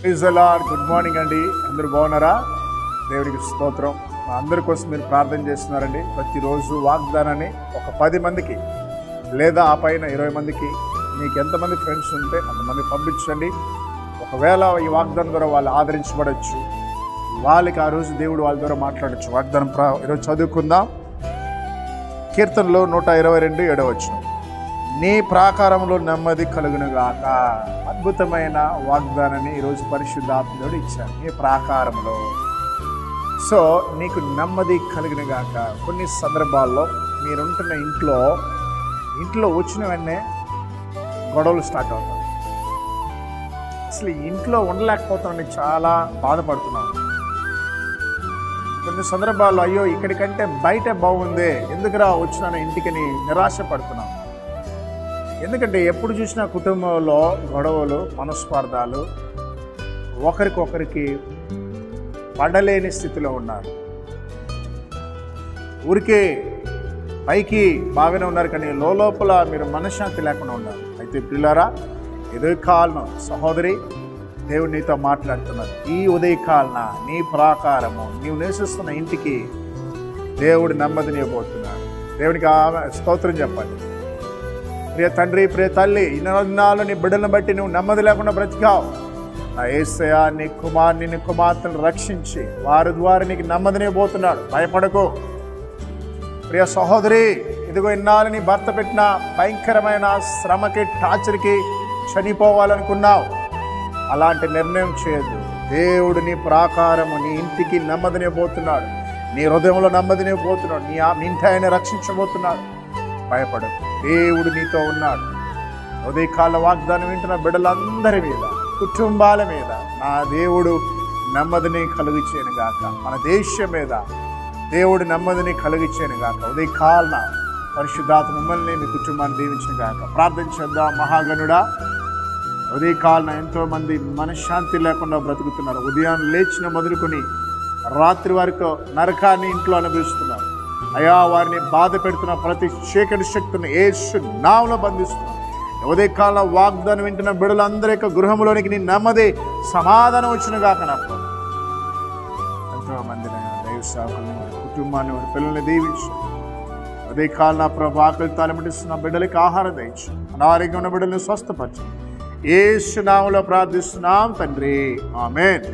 Praise the lord. Good morning అండి. అందరూ బాగున్నారా? దేవుడికి స్తోత్రం. మా అందరి కోసం మీరు ప్రార్థన చేస్తున్నారండి. ప్రతిరోజు వాగ్దానాన్ని ఒక 10 మందికి లేదా ఆ పైన 20 మందికి, మీకు ఎంతమంది ఫ్రెండ్స్ ఉంటే అంతమంది పంపించండి. ఒకవేళ ఈ వాగ్దానం ద్వారా వాళ్ళు ఆదరించబడవచ్చు, వాళ్ళకి ఆ రోజు దేవుడు వాళ్ళ ద్వారా మాట్లాడచ్చు. వాగ్దానం ఈరోజు చదువుకుందాం. కీర్తనలో 122 నీ ప్రాకారంలో నెమ్మది కలుగునుగాక. అద్భుతమైన వాగ్దానాన్ని ఈరోజు పరిశుద్ధాత్ముడు ఇచ్చారు. నీ ప్రాకారంలో సో నీకు నెమ్మది కలుగునుగాక. కొన్ని సందర్భాల్లో మీరుంటున్న ఇంట్లో వచ్చిన వెంటనే గొడవలు స్టార్ట్ అవుతాయి. అసలు ఇంట్లో ఉండలేకపోతామని చాలా బాధపడుతున్నాం. కొన్ని సందర్భాల్లో అయ్యో ఇక్కడికంటే బయట బాగుంది, ఎందుకురా వచ్చిన ఇంటికి నిరాశపడుతున్నాం. ఎందుకంటే ఎప్పుడు చూసినా కుటుంబంలో గొడవలు, మనస్పార్థాలు, ఒకరికొకరికి పడలేని స్థితిలో ఉన్నారు. ఊరికే పైకి బాగానే ఉన్నారు, కానీ లోపల మీరు మనశ్శాంతి లేకుండా ఉన్నారు. అయితే పిల్లారా, ఉదయకాలం సహోదరి, దేవుడు నీతో మాట్లాడుతున్నారు. ఈ ఉదయకాలన నీ ప్రాకారము, నీవు నివసిస్తున్న ఇంటికి దేవుడు నెమ్మదిని ఇవ్వబోతున్నాడు. దేవునికి స్తోత్రం చెప్పండి. ప్రియ తండ్రి, ప్రియ తల్లి, ఇన్నాళ్ళు నీ బిడ్డలను బట్టి నువ్వు నెమ్మది లేకుండా బ్రతికావు. నా యేసయ్య నీ కుమారుని, నీ కుమార్తెను రక్షించి వారి ద్వారా నీకు నెమ్మదిని ఇవ్వబోతున్నాడు. భయపడకు. ప్రియ సహోదరి, ఇదిగో ఇన్నాళ్ళు నీ భర్త పెట్టిన భయంకరమైన శ్రమకి, టార్చర్కి చనిపోవాలనుకున్నావు. అలాంటి నిర్ణయం చేయదు. దేవుడు నీ ప్రాకారము, నీ ఇంటికి నెమ్మదినివ్వబోతున్నాడు. నీ హృదయంలో నెమ్మదినివ్వబోతున్నాడు. నీ ఇంటి ఆయన రక్షించబోతున్నాడు. భయపడకు, దేవుడు నీతో ఉన్నాడు. ఉదయకాల వాగ్దానం వింటున్న బిడ్డలందరి మీద, కుటుంబాల మీద నా దేవుడు నెమ్మదిని కలుగిచ్చేను గాక. మన దేశం మీద దేవుడు నెమ్మదిని కలుగిచ్చేను గాక. ఉదయకాలన పరిశుద్ధాత్మ మిమ్మల్ని, మీ కుటుంబాన్ని దీవించిన గాక. ప్రార్థన చేద్దాం. మహాగణుడా, ఉదయకాలన ఎంతోమంది మనశ్శాంతి లేకుండా బ్రతుకుతున్నారు. ఉదయం లేచిన మొదలుకొని రాత్రి వరకు నరకాన్ని ఇంట్లో అనుభవిస్తున్నారు. అయా, వారిని బాధ పెడుతున్న ప్రతి చీకటి శక్తిని యేసు నామములో బంధిస్తున్నారు. ఉదయకాల వాగ్దానం వింటున్న బిడ్డలందరి యొక్క గృహంలోనికి నీ నెమ్మది, సమాధానం వచ్చిన గాక. నాకు ఎంతోమంది దైవ సేవకులను, కుటుంబాన్ని, వారి పిల్లల్ని దీవించు. ఉదయకాల నా ప్రభు ఆకలి తాళమిటిస్తున్న బిడ్డలకి ఆహారం దయచు. అనారోగ్యం ఉన్న బిడ్డలను స్వస్థపరచు. యేసు నామములో ప్రార్థిస్తున్నాం తండ్రి, ఆమేన్.